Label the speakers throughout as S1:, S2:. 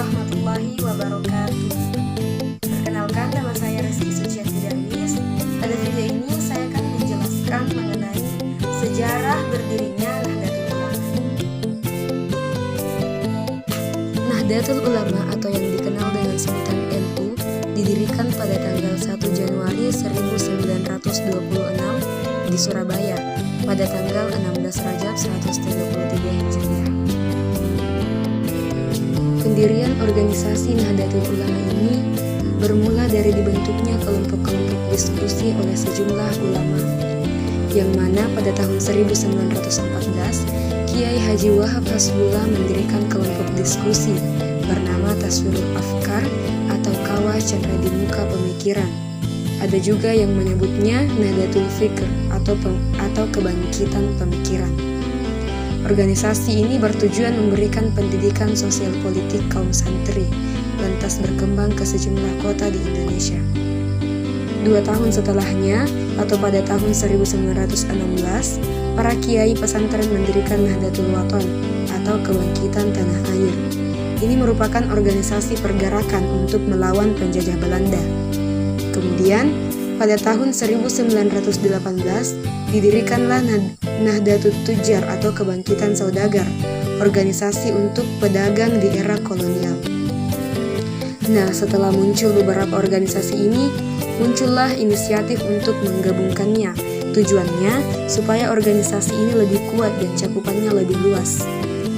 S1: warahmatullahi wabarakatuh. Perkenalkan, nama saya Rizky Suciati Darwis. Pada video ini saya akan menjelaskan mengenai sejarah berdirinya Nahdlatul Ulama. Nahdlatul Ulama atau yang dikenal dengan sebutan NU didirikan pada tanggal 1 Januari 1926 di Surabaya pada tanggal 16 Rajab 133 Hijriah. Pendirian organisasi Nahdlatul Ulama ini bermula dari dibentuknya kelompok-kelompok diskusi oleh sejumlah ulama, yang mana pada tahun 1914 Kiai Haji Wahab Hasbullah mendirikan kelompok diskusi bernama Taswirul Afkar atau Kawah Chandra di Muka Pemikiran. Ada juga yang menyebutnya Nahdlatul Fikr atau kebangkitan pemikiran. Organisasi ini bertujuan memberikan pendidikan sosial politik kaum santri, lantas berkembang ke sejumlah kota di Indonesia. 2 tahun setelahnya, atau pada tahun 1916, para kiai pesantren mendirikan Nahdlatul Wathon atau Kebangkitan Tanah Air. Ini merupakan organisasi pergerakan untuk melawan penjajah Belanda. Kemudian, pada tahun 1918, didirikanlah Nahdlatul Tujjar atau Kebangkitan Saudagar, organisasi untuk pedagang di era kolonial. Nah, setelah muncul beberapa organisasi ini, muncullah inisiatif untuk menggabungkannya. Tujuannya supaya organisasi ini lebih kuat dan cakupannya lebih luas.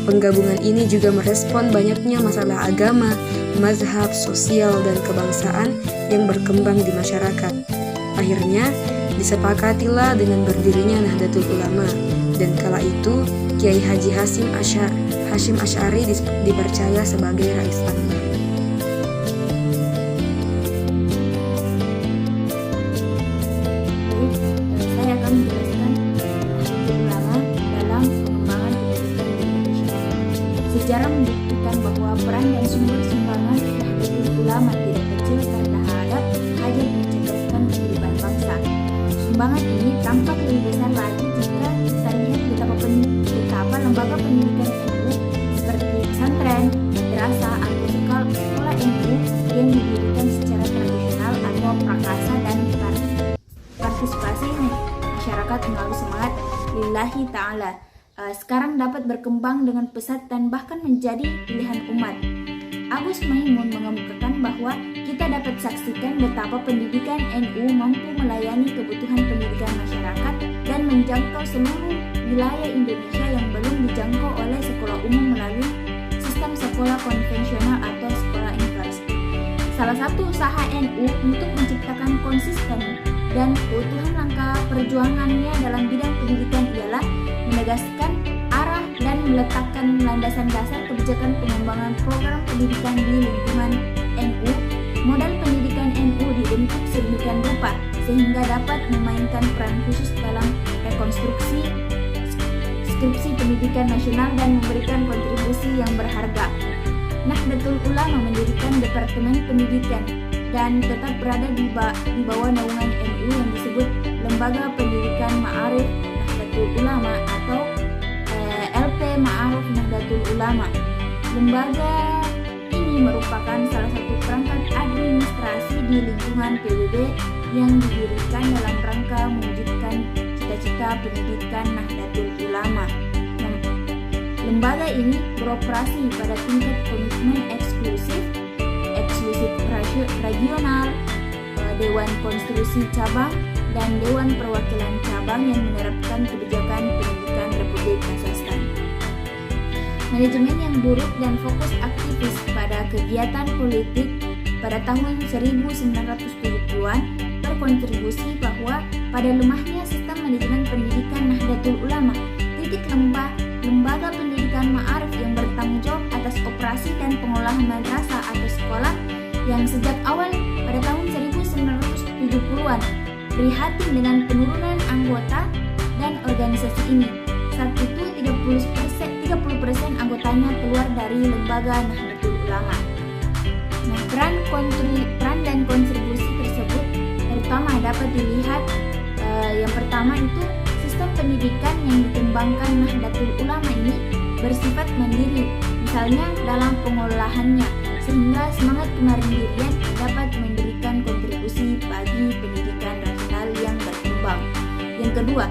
S1: Penggabungan ini juga merespon banyaknya masalah agama, mazhab, sosial, dan kebangsaan yang berkembang di masyarakat. Akhirnya, disepakatilah dengan berdirinya Nahdlatul Ulama, dan kala itu Kiai Haji Hasyim Asy'ari dipercaya sebagai Rais Akbar.
S2: Saya akan menjelaskan Nahdlatul Ulama dalam pengembangan pendidikan di Indonesia. Sejarah membuktikan bahwa peran dan sumber sumbangan Nahdlatul Ulama tidak kecil terhadap hajat mencerdaskan kehidupan bangsa. Sumbangan ini tampak lebih besar lagi jika kita lihat betapa lembaga pendidikan NU seperti pesantren, madrasah, atau sekolah NU yang didirikan secara tradisional atau prakarsa dan partisipasi masyarakat melalui semangat lillahi ta'ala sekarang dapat berkembang dengan pesat dan bahkan menjadi pilihan umat. Agus Maimun mengemukakan bahwa kita dapat saksikan betapa pendidikan NU mampu melayani kebutuhan pendidikan masyarakat dan menjangkau seluruh wilayah Indonesia yang belum dijangkau oleh sekolah umum melalui sistem sekolah konvensional atau sekolah universitas. Salah satu usaha NU untuk menciptakan konsisten dan keutuhan langkah perjuangannya dalam bidang pendidikan ialah menegaskan arah dan meletakkan landasan dasar kebijakan pengembangan program pendidikan di lingkungan NU. Model pendidikan NU dibentuk sedemikian rupa sehingga dapat memainkan peran khusus dalam rekonstruksi skripsi pendidikan nasional dan memberikan kontribusi yang berharga. Nahdlatul Ulama mendirikan Departemen Pendidikan dan tetap berada di bawah naungan NU yang disebut Lembaga Pendidikan Ma'arif Nahdlatul Ulama atau LP Ma'arif Nahdlatul Ulama. Lembaga ini merupakan salah satu perangkat administrasi di lingkungan PBB yang didirikan dalam rangka mewujudkan cita-cita pendidikan Nahdlatul Ulama. Lembaga ini beroperasi pada tingkat komitmen eksklusif regional, Dewan Konstitusi Cabang, dan Dewan Perwakilan Cabang yang menerapkan kebijakan pendidikan Republik Kazakhstan. Manajemen yang buruk dan fokus aktivis pada kegiatan politik pada tahun 1970-an berkontribusi bahwa pada lemahnya sistem manajemen pendidikan Nahdlatul Ulama, titik lembaga pendidikan ma'arif yang bertanggung jawab atas operasi dan pengolahan madrasah atau sekolah yang sejak awal pada tahun 1970-an prihatin dengan penurunan anggota dan organisasi ini. Saat itu 30% anggotanya keluar dari lembaga Nahdlatul Ulama. Nah, peran dan kontribusi tersebut terutama dapat dilihat yang pertama itu sistem pendidikan yang dikembangkan Nahdlatul Ulama ini bersifat mandiri, misalnya dalam pengolahannya, sehingga semangat kemandirian dapat memberikan kontribusi bagi pendidikan nasional yang berkembang. Yang kedua,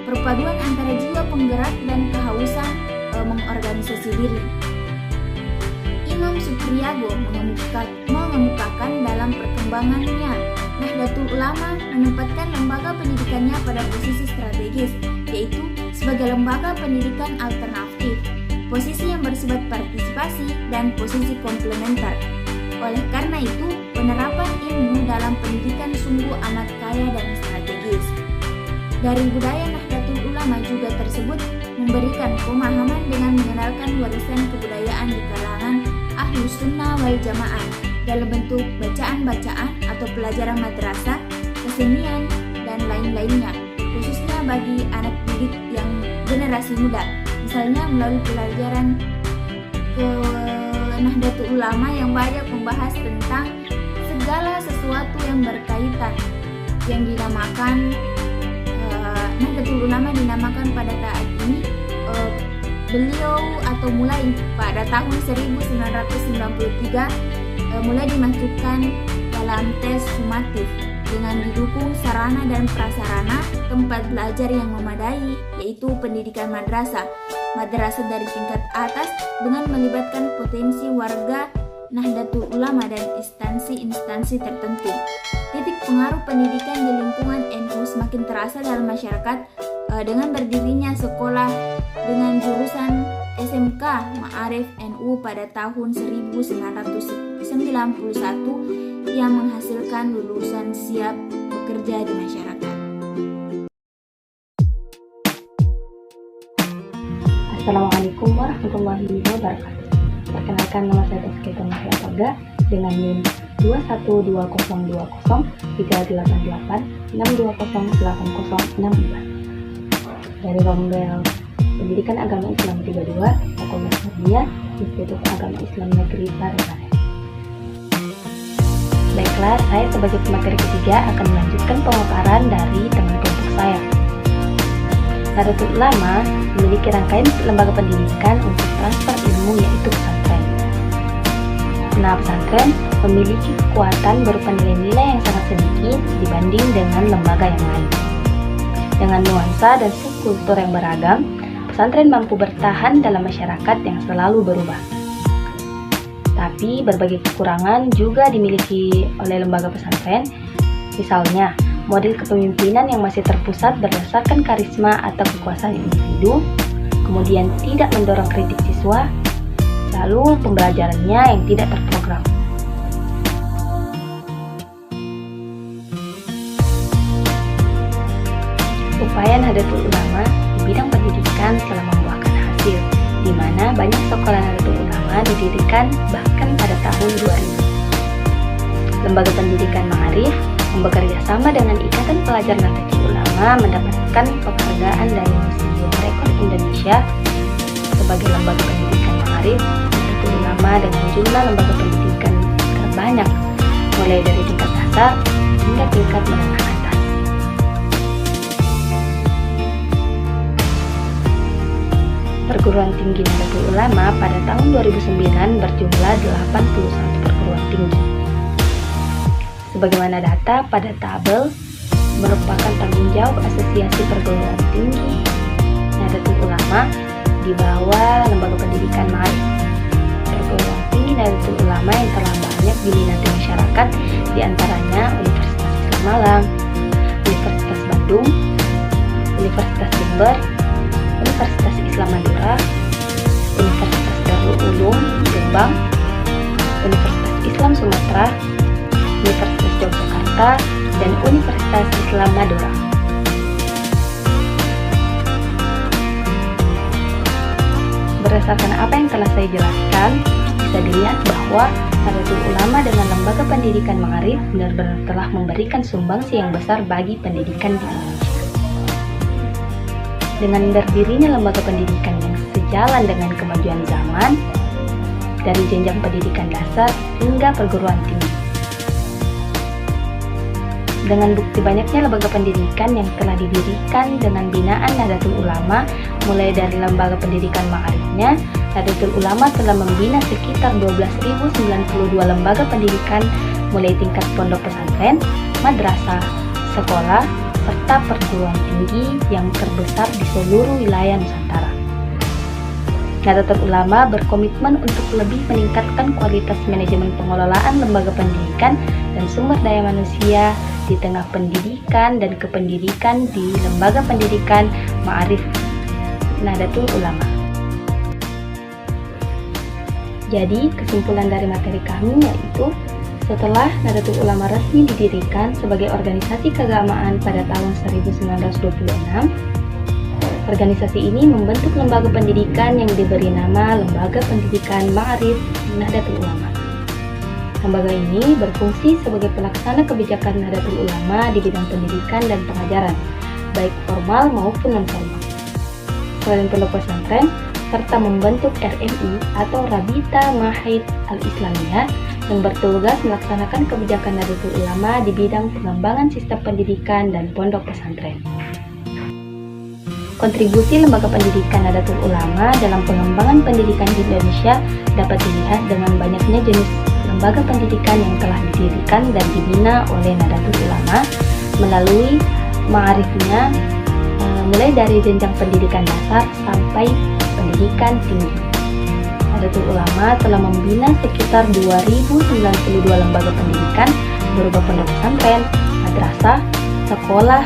S2: perpaduan antara jiwa penggerak dan kehausan mengorganisasi diri. Imam Supriyago mengemukakan dalam perkembangannya, Nahdlatul Ulama menempatkan lembaga pendidikannya pada posisi strategis, yaitu sebagai lembaga pendidikan alternatif, posisi yang bersifat partisipasi, dan posisi komplementer. Oleh karena itu, penerapan ilmu dalam pendidikan sungguh amat kaya dan strategis. Dari budaya Nahdlatul Ulama juga tersebut memberikan pemahaman dengan mengenalkan warisan kebudayaan di kalangan Ahlus Sunnah wal Jamaah dalam bentuk bacaan-bacaan atau pelajaran madrasah, kesenian, dan lain-lainnya, khususnya bagi anak didik yang generasi muda, misalnya melalui pelajaran ke Nahdlatul Ulama yang banyak membahas tentang segala sesuatu yang berkaitan, yang dinamakan Nahdlatul Ulama dinamakan pada saat ini beliau atau mulai pada tahun 1993 mulai dimasukkan dalam tes sumatif dengan didukung sarana dan prasarana tempat belajar yang memadai, yaitu pendidikan madrasah dari tingkat atas dengan melibatkan potensi warga Nahdlatul Ulama dan instansi-instansi tertentu. Titik pengaruh pendidikan di lingkungan NU semakin terasa dalam masyarakat dengan berdirinya sekolah dengan jurusan SMK Ma'arif NU pada tahun 1991 yang menghasilkan lulusan siap bekerja di masyarakat.
S3: Assalamualaikum warahmatullahi wabarakatuh. Perkenalkan, nama saya Tazkiyah Mahya Toga dengan NIM 21203886208608062 dari Rombel Pendidikan Agama Islam 32 Fakultas Muhammadiyah Institut Agama Islam Negeri Parepare. Baiklah, saya sebagai pemateri ketiga akan melanjutkan pemaparan dari teman kelompok saya. Nahdlatul Ulama memiliki rangkaian lembaga pendidikan untuk transfer ilmu, yaitu pesantren. Nah, pesantren memiliki kekuatan berupa nilai-nilai yang sangat sedikit dibanding dengan lembaga yang lain. Dengan nuansa dan subkultur yang beragam, pesantren mampu bertahan dalam masyarakat yang selalu berubah. Tapi berbagai kekurangan juga dimiliki oleh lembaga pesantren, misalnya model kepemimpinan yang masih terpusat berdasarkan karisma atau kekuasaan individu, kemudian tidak mendorong kritik siswa, lalu pembelajarannya yang tidak terprogram. Upaya Nahdlatul Ulama di bidang pendidikan telah membuahkan hasil, di mana banyak sekolah Nahdlatul Ulama didirikan bahkan pada tahun 2000. Lembaga pendidikan Ma'arif bekerja sama dengan Ikatan Pelajar Nahdlatul Ulama mendapatkan penghargaan dari Museum Rekor Indonesia sebagai lembaga pendidikan Ma'arif Nahdlatul Ulama dengan jumlah lembaga pendidikan terbanyak, mulai dari tingkat dasar hingga tingkat menengah atas. Perguruan tinggi Nahdlatul Ulama pada tahun 2009 berjumlah 81 perguruan tinggi. Sebagaimana data pada tabel merupakan tanggung jawab Asosiasi Perguruan Tinggi Nahdlatul Ulama di bawah Lembaga Pendidikan Ma'arif. Perguruan tinggi Nahdlatul Ulama yang telah banyak diminati masyarakat diantaranya Universitas Islam Malang, Universitas Bandung, Universitas Jember, Universitas Islam Madura, Universitas Darul Ulum Jombang, Universitas Islam Sumatera, Universitas Yogyakarta, dan Universitas Islam Madura. Berdasarkan apa yang telah saya jelaskan, bisa dilihat bahwa Nahdlatul Ulama dengan lembaga pendidikan Ma'arif benar-benar telah memberikan sumbangsi yang besar bagi pendidikan di Indonesia. Dengan berdirinya lembaga pendidikan yang sejalan dengan kemajuan zaman, dari jenjang pendidikan dasar hingga perguruan tinggi. Dengan bukti banyaknya lembaga pendidikan yang telah didirikan dengan binaan Nahdlatul Ulama, mulai dari lembaga pendidikan ma'arifnya, Nahdlatul Ulama telah membina sekitar 12.092 lembaga pendidikan mulai tingkat pondok pesantren, madrasah, sekolah, serta perguruan tinggi yang terbesar di seluruh wilayah Nusantara. Nahdlatul Ulama berkomitmen untuk lebih meningkatkan kualitas manajemen pengelolaan lembaga pendidikan dan sumber daya manusia di tengah pendidikan dan kependidikan di lembaga pendidikan ma'arif Nahdlatul Ulama. Jadi, kesimpulan dari materi kami yaitu setelah Nahdlatul Ulama resmi didirikan sebagai organisasi keagamaan pada tahun 1926, organisasi ini membentuk lembaga pendidikan yang diberi nama Lembaga Pendidikan Ma'arif Nahdlatul Ulama. Lembaga ini berfungsi sebagai pelaksana kebijakan Nahdlatul Ulama di bidang pendidikan dan pengajaran, baik formal maupun non-formal. Selain pondok pesantren, serta membentuk RMI atau Rabita Mahid Al-Islamiyah yang bertugas melaksanakan kebijakan Nahdlatul Ulama di bidang pengembangan sistem pendidikan dan pondok pesantren. Kontribusi lembaga pendidikan Nahdlatul Ulama dalam pengembangan pendidikan di Indonesia dapat dilihat dengan banyaknya jenis lembaga pendidikan yang telah didirikan dan dibina oleh Nahdlatul Ulama melalui ma'arifnya, mulai dari jenjang pendidikan dasar sampai pendidikan tinggi. Nahdlatul Ulama telah membina sekitar 2.092 lembaga pendidikan berupa pondok pesantren, madrasah, sekolah,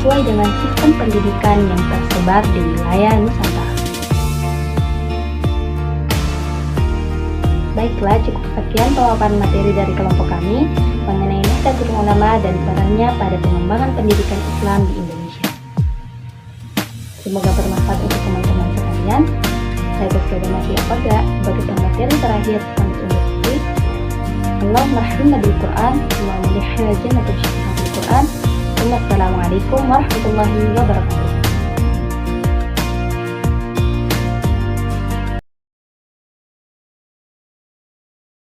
S3: sesuai dengan sistem pendidikan yang tersebar di wilayah Nusantara. Baiklah, cukup sekian pemaparan materi dari kelompok kami mengenai Nahdlatul Ulama dan perannya pada pengembangan pendidikan Islam di Indonesia. Semoga bermanfaat untuk teman-teman sekalian. Saya bersedia masih apa bagi materi terakhir kami undur diri. Allahumma rahimna bil Quran, Allahumma lihil jannah bil Quran. Assalamualaikum warahmatullahi wabarakatuh.